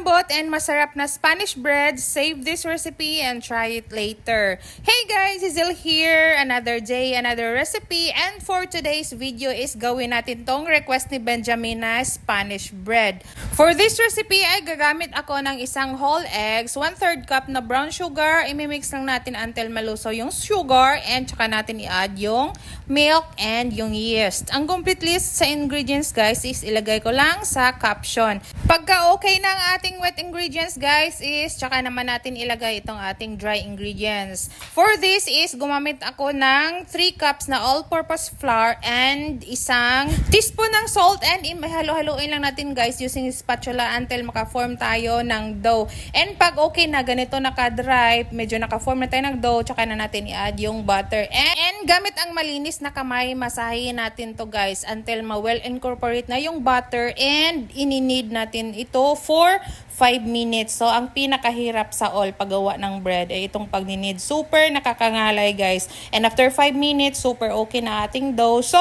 Malambot and masarap na Spanish bread. Save this recipe and try it later. Hey guys, Hazel here. Another day, another recipe. And for today's video is gawin natin tong request ni Benjamin na Spanish bread. For this recipe ay gagamit ako ng isang whole eggs, 1/3 cup na brown sugar. Imimix lang natin until maluso yung sugar and tsaka natin i-add yung milk and yung yeast. Ang complete list sa ingredients guys is ilagay ko lang sa caption. Pagka okay na ang ating wet ingredients guys is tsaka naman natin ilagay itong ating dry ingredients. For this is gumamit ako ng 3 cups na all-purpose flour and isang teaspoon ng salt and halo-haluin lang natin guys using spatula until maka-form tayo ng dough. And pag okay na ganito naka-dry, medyo naka-form na tayo ng dough, tsaka na natin i-add yung butter. And gamit ang malinis na kamay, masahin natin to guys until ma-well incorporate na yung butter and ini-knead natin ito for 5 minutes. So, ang pinakahirap sa all paggawa ng bread ay itong pag-knead. Super nakakangalay guys. And after 5 minutes, super okay na ating dough. So,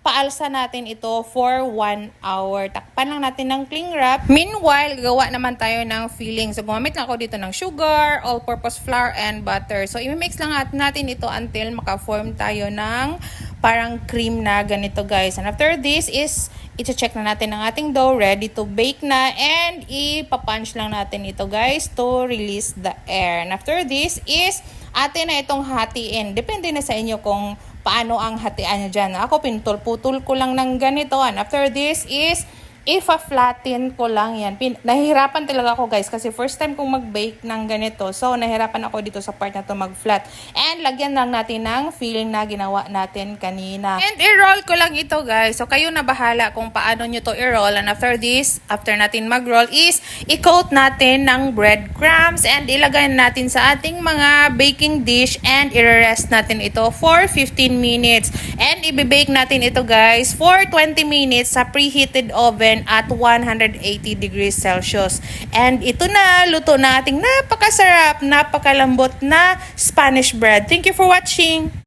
paalsa natin ito for 1 hour. Takpan lang natin ng cling wrap. Meanwhile, gagawa naman tayo ng filling. So, gumamit lang ako dito ng sugar, all-purpose flour, and butter. So, i-mix lang natin ito until maka-form tayo ng parang cream na ganito guys. And after this is i-check na natin ang ating dough, ready to bake na, and ipapunch lang natin ito guys to release the air. And after this is atin na itong hatiin. Depende na sa inyo kung paano ang hatian nyo dyan. Ako pinutol-putol ko lang ng ganito. And after this is ipa-flatten ko lang yan. Nahihirapan talaga ako guys kasi first time kong mag-bake ng ganito. So, nahihirapan ako dito sa part na to mag-flat. And lagyan lang natin ng filling na ginawa natin kanina. And i-roll ko lang ito guys. So, kayo na bahala kung paano nyo to i-roll. And after this, after natin mag-roll is i-coat natin ng breadcrumbs and ilagay natin sa ating mga baking dish and i-rest natin ito for 15 minutes. And i-bake natin ito guys for 20 minutes sa preheated oven at 180 degrees Celsius. And ito na, luto na ating napakasarap, napakalambot na Spanish bread. Thank you for watching!